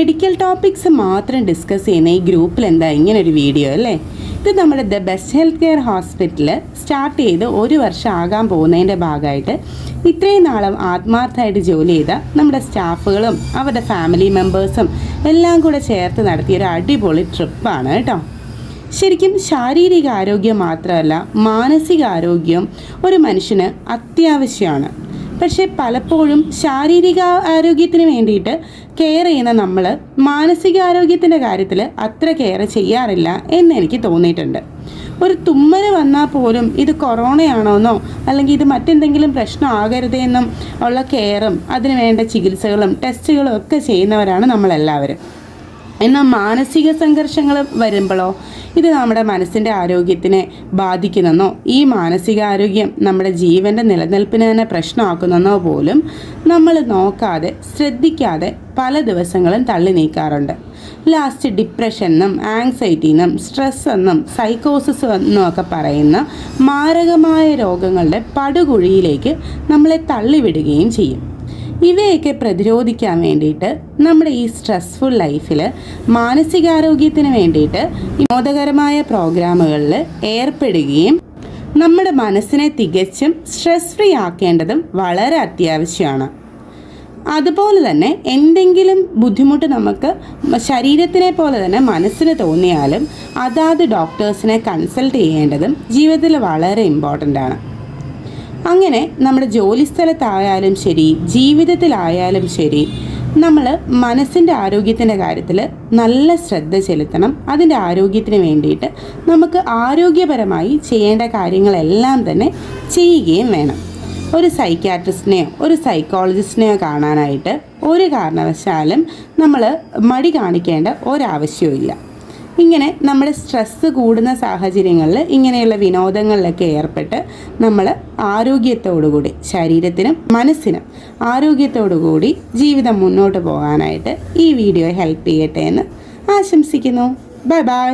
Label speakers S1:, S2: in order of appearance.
S1: Medical topics മാത്രം discuss ചെയ്യുന്ന ഈ ഗ്രൂപ്പിൽ എന്താ ഇങ്ങനൊരു വീഡിയോ അല്ലേ? ഇത് നമ്മുടെ the best health care hospital start ചെയ്ത് 1 വർഷം ആകാൻ പോകുന്നതിൻ്റെ ഭാഗമായിട്ട് ഇത്രയും നാളും ആത്മാർത്ഥമായിട്ട് ജോലി ചെയ്ത നമ്മുടെ സ്റ്റാഫുകളും അവരുടെ ഫാമിലി മെമ്പേഴ്സും എല്ലാം കൂടെ ചേർത്ത് നടത്തിയ ഒരു അടിപൊളി ട്രിപ്പാണ് കേട്ടോ. ശരിക്കും ശാരീരിക ആരോഗ്യം മാത്രമല്ല, മാനസികാരോഗ്യം ഒരു മനുഷ്യന് അത്യാവശ്യമാണ്. പക്ഷേ പലപ്പോഴും ശാരീരിക ആരോഗ്യത്തിന് വേണ്ടിയിട്ട് കെയർ ചെയ്യുന്ന നമ്മൾ മാനസികാരോഗ്യത്തിൻ്റെ കാര്യത്തിൽ അത്ര കെയർ ചെയ്യാറില്ല എന്ന് എനിക്ക് തോന്നിയിട്ടുണ്ട്. ഒരു തുമ്മൽ വന്നാൽ പോലും ഇത് കൊറോണയാണോന്നോ അല്ലെങ്കിൽ ഇത് മറ്റെന്തെങ്കിലും പ്രശ്നമാകരുതെന്നും ഉള്ള കെയറും അതിന് വേണ്ട ചികിത്സകളും ടെസ്റ്റുകളും ഒക്കെ ചെയ്യുന്നവരാണ് നമ്മളെല്ലാവരും. എന്നാൽ മാനസിക സംഘർഷങ്ങൾ വരുമ്പോഴോ ഇത് നമ്മുടെ മനസ്സിൻ്റെ ആരോഗ്യത്തിനെ ബാധിക്കുന്നെന്നോ ഈ മാനസികാരോഗ്യം നമ്മുടെ ജീവൻ്റെ നിലനിൽപ്പിന് തന്നെ പ്രശ്നമാക്കുന്നെന്നോ പോലും നമ്മൾ നോക്കാതെ ശ്രദ്ധിക്കാതെ പല ദിവസങ്ങളും തള്ളി നീക്കാറുണ്ട്. ലാസ്റ്റ് ഡിപ്രഷൻ എന്നും ആങ്സൈറ്റി എന്നും സ്ട്രെസ് എന്നും സൈക്കോസിസ് എന്നും ഒക്കെ പറയുന്ന മാരകമായ രോഗങ്ങളുടെ പടുകുഴിയിലേക്ക് നമ്മളെ തള്ളിവിടുകയും ചെയ്യും. ഇവയൊക്കെ പ്രതിരോധിക്കാൻ വേണ്ടിയിട്ട് നമ്മുടെ ഈ സ്ട്രെസ്ഫുൾ ലൈഫിൽ മാനസികാരോഗ്യത്തിന് വേണ്ടിയിട്ട് വിനോദകരമായ പ്രോഗ്രാമുകളിൽ ഏർപ്പെടുകയും നമ്മുടെ മനസ്സിനെ തികച്ചും സ്ട്രെസ് ഫ്രീ ആക്കേണ്ടതും വളരെ അത്യാവശ്യമാണ്. അതുപോലെ തന്നെ എന്തെങ്കിലും ബുദ്ധിമുട്ട് നമുക്ക് ശരീരത്തിനെ പോലെ തന്നെ മനസ്സിന് തോന്നിയാലും അതാത് ഡോക്ടേഴ്സിനെ കൺസൾട്ട് ചെയ്യേണ്ടതും ജീവിതത്തിൽ വളരെ ഇമ്പോർട്ടൻ്റ് ആണ്. അങ്ങനെ നമ്മുടെ ജോലിസ്ഥലത്തായാലും ശരി, ജീവിതത്തിലായാലും ശരി, നമ്മൾ മനസ്സിൻ്റെ ആരോഗ്യത്തിൻ്റെ കാര്യത്തിൽ നല്ല ശ്രദ്ധ ചെലുത്തണം. അതിൻ്റെ ആരോഗ്യത്തിന് വേണ്ടിയിട്ട് നമുക്ക് ആരോഗ്യപരമായി ചെയ്യേണ്ട കാര്യങ്ങളെല്ലാം തന്നെ ചെയ്യുകയും വേണം. ഒരു സൈക്യാട്രിസ്റ്റിനെയോ ഒരു സൈക്കോളജിസ്റ്റിനെയോ കാണാനായിട്ട് ഒരു കാരണവശാലും നമ്മൾ മടി കാണിക്കേണ്ട ഒരാവശ്യവും. ഇങ്ങനെ നമ്മുടെ സ്ട്രെസ്സ് കൂടുന്ന സാഹചര്യങ്ങളിൽ ഇങ്ങനെയുള്ള വിനോദങ്ങളിലൊക്കെ ഏർപ്പെട്ട് നമ്മൾ ആരോഗ്യത്തോടുകൂടി, ശരീരത്തിനും മനസ്സിനും ആരോഗ്യത്തോടുകൂടി ജീവിതം മുന്നോട്ട് പോകാനായിട്ട് ഈ വീഡിയോ ഹെൽപ്പ് ചെയ്യട്ടെ എന്ന് ആശംസിക്കുന്നു. Bye bye.